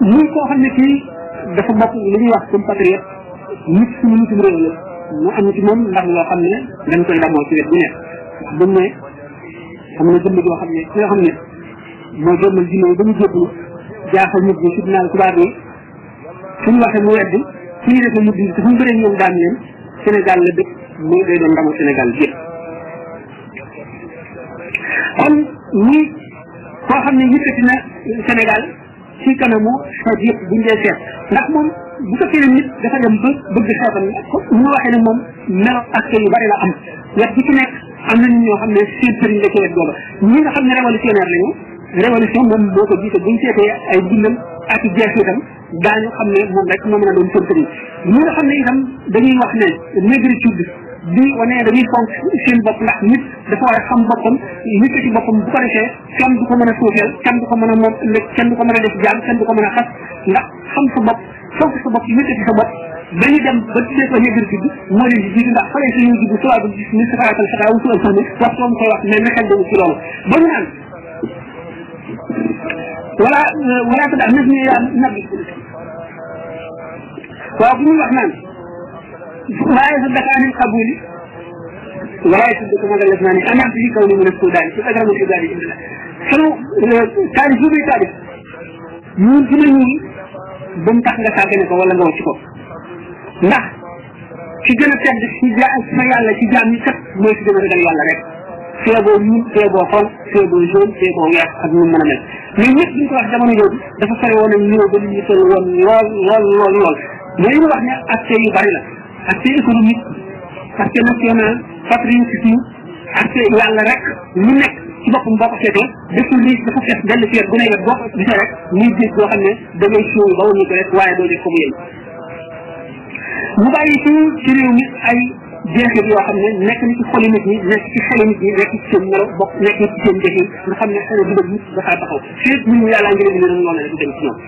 muy koo xam ne kii dafa bokk li ñuy wax comme patriote nit suñu nitum réew la mu am ci moom ndax loo xam ne dañ koy damoo ci wet bu nekk bu ne am na jëmm joo xam ne ki nga xam ne moo jëmmal jinne ba mu jébbalu jaaxal nit ñi fitnaal tubaab yi suñu waxee mu weddi suñu defee mu diir te fu mu bëree ñoom daan leen Sénégal la dëkk mooy day doon ndamu Sénégal yëpp kon ñi koo xam ne yëkkati na Sénégal ci kanamu xeet yëpp buñ dee seet ndax moom bu fekkee ne nit dafa dem ba bëgg xeetam mu waxee ne moom melo ak yu bari la am wet bi ci nekk am na nit ñoo xam ne seen sëriñ la ci wet booba ñi nga xam ne révolutionnaire lañu révolution moom boo ko jiite buñ seetee ay bindam ak i jeex itam daañu xam ne moom rek moo mën a doon seen sëriñ ñi nga xam ne itam dañuy wax ne négritude di wane dañuy fonk seen bopp ndax nit dafa war a xam boppam nit ci boppam bu ko defee kenn du ko mën a suufeel kenn du ko mën a moom kenn du ko mën a def jaam kenn du ko mën a xas ndax xam sa bopp fonk sa bopp nit ci sa bopp dañuy dem ba tuddee ko négritude moo leen di jiitu ndax xale yi suñuy jiitu soit bu gis ni safaakal safa wu sual sànni wax moom koy wax mais na xel dañu ci loolu ba ñu naan wala tada nag ni yaa nabi waaw bu ñuy wax naan waaye sa daka anil qabuli waaye sa daka magal def naa ne anam ci kaw ni mu ne Soudan ci agramu Soudan yi sunu taalif bi muy taalif ñun ci la ñuy ba mu tax nga sàggane ko wala nga wacc ko ndax ci gën a tedd ci sa yàlla ci jaam ñi kat mooy ci gën a ragal yàlla rek feeboo ñuul feeboo xol feeboo jaune feeboo weex ak nu mën a mel mais ñëpp ñu ko wax jamono jooju dafa sore woon ak ñëw ba ñu toll woon lool mais li ñu wax ne aspect yu bari la aspect économique aspect national patriotisme aspect yàlla rek lu nekk ci boppam boo ko seetee deful lii dafa fees benn fiet bu ne yet boo ko gisee rek muy gis boo xam ne da ngay suul ba wuñu ko rek waaye doo def ko mu yëy mu bàyyi ci réew mi ay jeexit yoo xam ne nekk na ci xoli nit ñi nekk ci xeli nit ñi nekk ci seen melo bokk nekk ci seen jëf yi nga xam ne xëy na dugal nit dafaa taxaw féet nit ñi yàllaa ngi leen di leen noonu rek du dem ci ñoom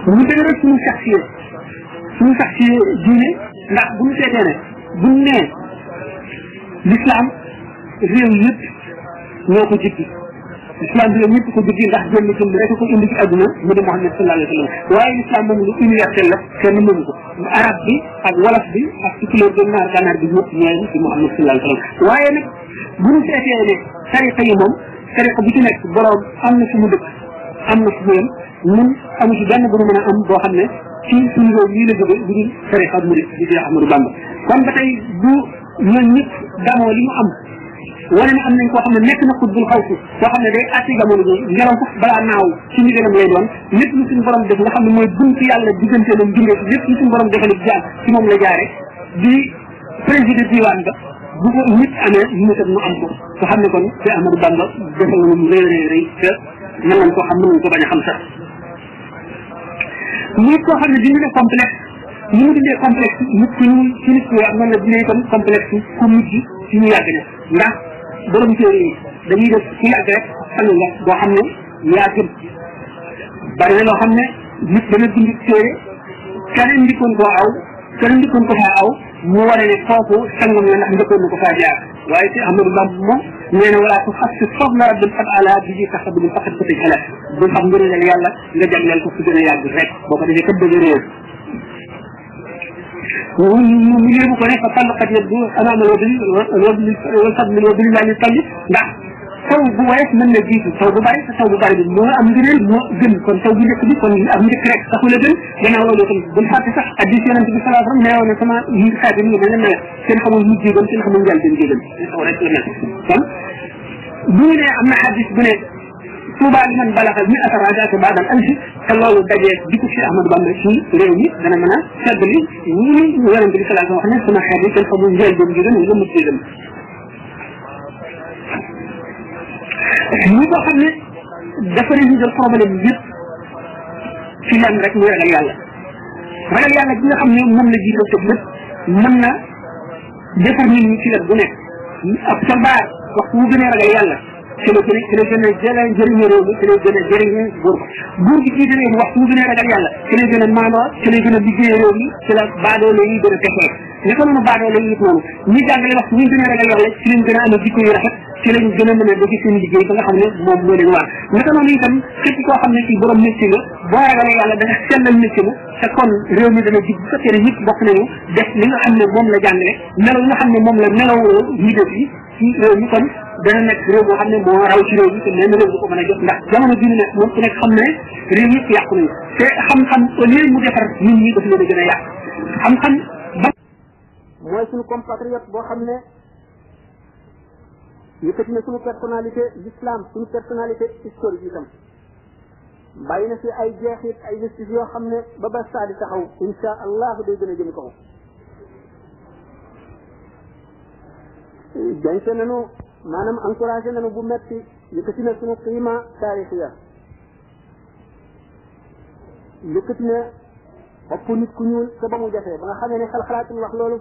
mu dëgëral suñu sax ci diine ndax bu ñu seetee ne buñ nee l'islam réew yëpp ñoo ko jiggi l'islam réew yëpp ko jiggi ndax jënd jënd rek ko indi ci àdduna mu di Muhammad sallallahu alayhi wa sallam waaye l'islam moom lu universel la kenn mënu ko arab bi ak wolof bi ak ci couleur de naar gànnaar bi ñëpp ñooy ci Muhammad sallallahu alayhi wa sallam waaye nag bu ñu seetee ne tariqa yi moom tariqa bu ci nekk boroom am na fu mu dëkk am na fu mu yem ñun amu ci benn bu ñu mën a am boo xam ne ci suñu réew lii la jóge bu dul tariqa murid di Cheikh Ahmadou Bamba kon ba tey bu ñoom ñëpp damoo li mu am wane ne am nañ koo xam ne nekk na xutbul xawsu koo xam ne day atti jamono ji ngelaw sax balaa naaw ci ndigalam lay doon lépp lu suñu borom def nga xam ne mooy buntu yàlla diggante nam bindee lépp lu suñu borom defali jaam ci moom la jaare di président diwaan ba bu ko nit amee ñu tam mu am ko nga xam ne kon Cheikh Ahmadou Bamba defal na mu rëy te mën nañ koo xam mën nañ ko bañ a xam sax nit koo xam ne dindi na complexe ni mu dindee complexe nit ku ñu ci nit ku noonu la dindee itam complexe ku mujj ci ñu yàgg ne ndax borom téere yi dañuy def ku yàgg rek xam nga boo xam ne yaa gën bari na loo xam ne nit dana bind téere keneen ndikkoon koo aw keneen ndikkoon ko faa aw mu wane ne kooku sangam la ndax ndikkoon na ko faa jaar waaye si Ahmadou Bamba moom nee na wala ko xas si foog na rabbil xat ala bi ji tax bu faqat ko tëj ala bu xam ngëneel yàlla nga jagleel ko su gën a yàgg rek boo ko defee kat dëgg réew mu yéemu ko ne fa tàllkat yëpp amaama wal fadli wa billahi li talli ndax taw bu woyof mën na jiitu taw bu bari taw bu bari bi moo am ngëneel moo gën kon taw bu njëkk bi kon am njëkk rek taxul a gën gannaaw loolu tam buñ fàtte sax addis yonente bi salaa sallam neewoon ne sama yi xaati mi ngi mel ne nawet seen xamul mujj gën seen xamul njël seen jégën taw rek la nekk kon bu ñu ne am na addis bu ne Touba li man balaxal mi atarajaate baadal alfi te loolu dajee di ko Cheikh Ahmadou Bamba ci réew mi dana mën a seddali ñi yonente bi salaa wax ne sama xeet yi seen xamul njël gën jégën wala mujj gën ñi ko xam ne dafa résoudre problème yëpp ci lenn rek muy ragal yàlla bi nga xam ne mën na jiital tëb lépp mën na defar nit ñi ci wet bu nekk ab soldat waxtu wu gënee ragal yàlla ci la gën a jëriñu réew mi ci la gën a jëriñu buur gi ci dane waxtu mu gën a ragal yàlla ci la gën a maandoo ci la gën a liggéey réew mi ci la baadoole yi gën a texee naka noonu baadoole yi it noonu ñi jàngale waxtu ñu gën a ragal yàlla ci lañ gën a amee jikko yu rafet ci lañ gën a mën a defi seen liggéey ba nga xam ne moom moo leen war naka noonu itam képp koo xam ne ci borom métier nga boo ragalee yàlla da nga sellal métier ma te kon réew mi dana jig bu fekkee ne ñëpp bokk nañu def li nga xam ne moom la jàngale melaw li nga xam ne moom la melawoo ñi def yi ci réew mi kon dana nekk réew boo xam ne moo raw ci réew mi te même réew du ko mën a jot ndax jamono bii nekk moom ku nekk xam ne réew yëpp yàqu nañu te xam-xam au lieu mu defar nit ñi daf leen a gën a yàq xam-xam ba mooy suñu compatriote boo xam ne yëkkati na suñu personnalité l'islam suñu personnalité historique itam bàyyi na fi ay jeexit ay vestige yoo xam ne ba ba saa di taxaw insha allah day gën a jëm kaw jance nañu maanaam encouragé nañu bu metti yëkkati na suñu qiima taarixiya yëkkati na bopp nit ku ñuul te ba mu jafee ba nga xamee ne xalaatul wax loolu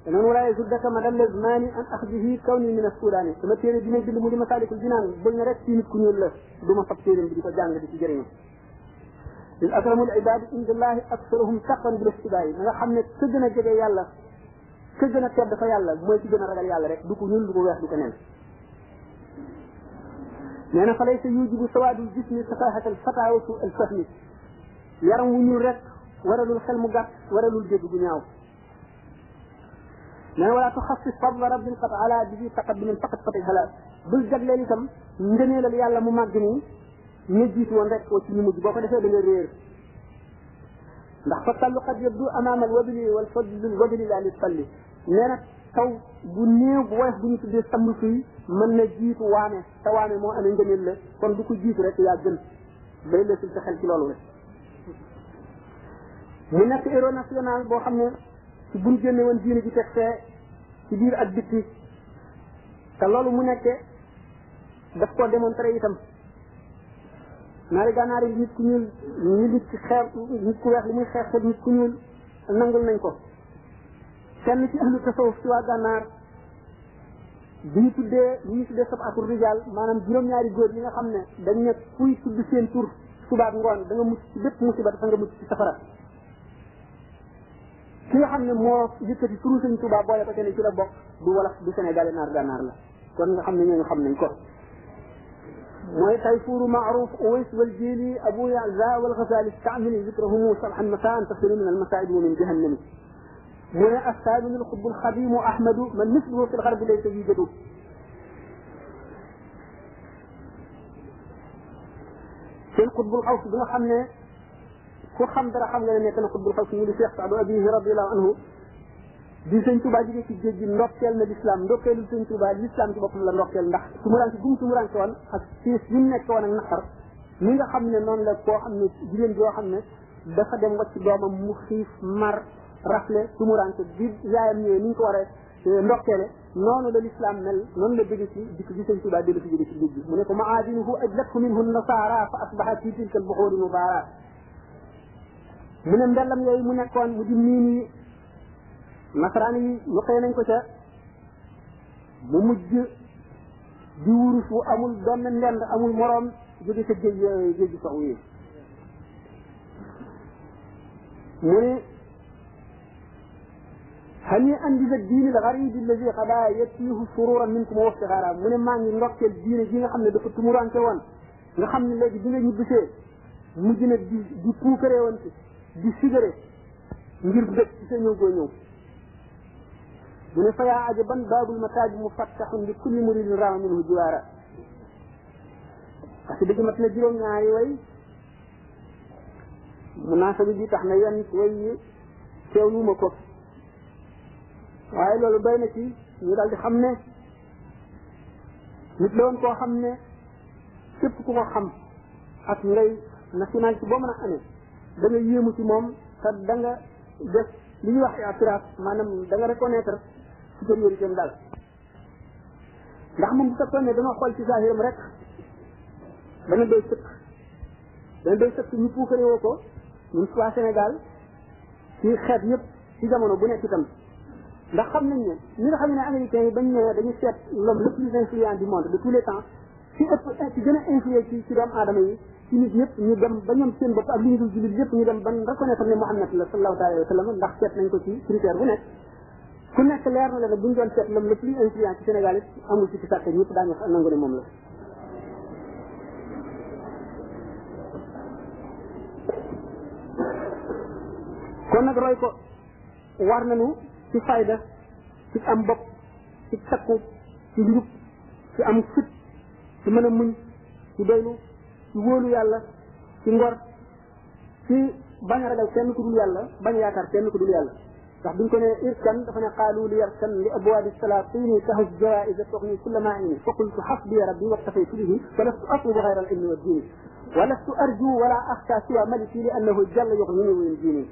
te noonu wala yasuddaka madal zmani an axdihi kawni min as-sudani sama téere bi may bind mu di Masaalikul Jinaan bul ne rek ci nit ku ñuul la du ma fab téeram bi di ko jàng di ci jëriñu lil akramul ibadi indallahi aksaruhum taqwan bil istibayi nga xam ne ka gën a jege yàlla ka gën a tedd fa yàlla mooy ci gën a ragal yàlla rek du ko ñuul du ko weex du ko nen nee na fa laysa yujibu sawaadul jismi safahatal fatawatu al fahmi yaram wu ñuul rek waralul xel mu gàtt waralul dégg bu ñaaw nee na wala tuxassis fadla rabbin qad ala bihi taqaddumin faqat fati hala bul jagleel itam ngëneelal yàlla mu màgg nii ñu jiitu woon rek ci ñu mujj boo ko defee da nga réer ndax fa tallu qad yabdu amama al wabli wal fadl wabli la li talli nee na taw bu néew bu woyof bu ñu tuddee samb fii mën na jiitu waame te waame moo amee ngëneel la kon du ko jiitu rek yaa gën bay la sul sa xel ci loolu la mu nekk héros national boo xam ne ci buñ génne woon diine ji teg fee ci biir ak bitti te loolu mu nekkee daf koo démontré itam naari gànnaar yi nit ku ñuul ñu nit ci xeex nit ku weex li muy xeex xeet nit ku ñuul nangul nañ ko kenn ci ahlu tasawuf ci waa gànnaar bi ñu tuddee sabatul rijal maanaam juróom-ñaari góor ñi nga xam ne dañ ne kuy tudd seen tur subaak ngoon da nga mucc ci bépp musiba dafa nga mucc ci safara ki nga xam ne moo yëkkati turu Sëñ Tuubaa boole ko ne ci la bokk du wolof du sénégalais naar gànnaar la kon nga xam ne ñooñu xam nañ ko mooy Tayfuru Maaruf Uwais wal Jili Abu Yaza wal Ghazali taamili zikrahumu sabhan masaan tasiru min al masaa'ib wa min jahannami mu ne astaaminu al xutbu al xadimu Ahmadu man misluhu fi l garbi laysa yujadu seen xutbul xaws bi nga xam ne ku xam dara xam nga ne nekk na xutbul xaws ñu di Cheikh Saadu Abihi radiyallahu anhu di Sëñ Tuubaa jógee ci géej gi ndokkeel na l'islam ndokkeelu Sëñ Tuubaa l'islam ci boppam la ndokkeel ndax tumuranke gum tumuranke woon ak siis yi mu nekk woon ak naqar mi nga xam ne noonu la koo xam ne jigéen joo xam ne dafa dem wacc doomam mu xiif mar rafle tumuranke bi yaayam ñëwee ni ñu ko war a ndokkeele noonu la l'islam mel noonu la bëgg ci dikk gi Sëñ Tuubaa dellu si jóge ci géej gi mu ne ko maadinuhu ajlathu minhu nasara fa asbaha fi tilka al buxuuri mubaara mu ne mbellam yooyu mu nekkoon mu di miin yi nasaraan yi ñu xëy nañ ko ca mu mujj di wurus wu amul benn ndend amul moroom jóge ca géej gi sox yi mu ne hani andi la diini la garibi alladi xada yatiihu sururan minkum wa iftixaara mu ne maa ngi ndokkeel diine gi nga xam ne dafa tumuranke woon nga xam ne léegi bi nga ñibbisee mujj na di puukaree woon ci di sigare ngir bëgg ci sa ñëw goo ñëw mu ne fa yaa ajaban baabul mataaj mufattaxun li kulli muridin raama minhu jiwaara parce que dëgg mat na juróom-ñaari way munaasaba bi tax na yenn way yi teewlu ma ko waaye loolu doy na ci ñu daal di xam ne nit la woon koo xam ne képp ku ko xam ak ngay nationalité boo mën a amee da nga yéemu ci moom te da nga def li ñuy wax i'tiraaf maanaam da nga reconnaître supériorité am daal ndax moom bu fekkoon ne dama xool ci zaahiram rek dana doy sëkk ñu puukare woo ko ñun waa Sénégal ci xeet yëpp ci jamono bu nekk itam ndax xam nañ ne ñi nga xam ne américains yi bañ ñëwee dañu seet l'homme le plus influent du monde de tous les temps ci ëpp ci gën a influé ci doomu aadama yi ci nit yëpp ñu dem ba ñoom seen bopp ak li ñu dul jullit yëpp ñu dem ban reconnaître ne Muhammad la sallallahu alayhi wa sallam ndax seet nañ ko ci critère bu nekk ku nekk leer na la ne buñ doon seet lam le plus influent ci Sénégal it amul ci sàkk ñëpp daañu nangu ne moom la kon nag roy ko war nañu ci fayda ci am bopp ci takku ci njub ci am fit ci mën a muñ ci doylu ci wóolu yàlla ci ngor ci bañ a ragal kenn ku dul yàlla bañ a yaakaar kenn ku dul yàlla ndax buñ ko ne irkan dafa ne qaalu li yarkan li abwaabi salaatini tahus jawaïsa tuxni kulla maini fa qultu xasbi rabbi waktafaytu bihi wa lastu atlubu xayra al ilmi wa diini wa lastu arju wala axta siwa maliki li annahu jalla yuxnini wa yunjini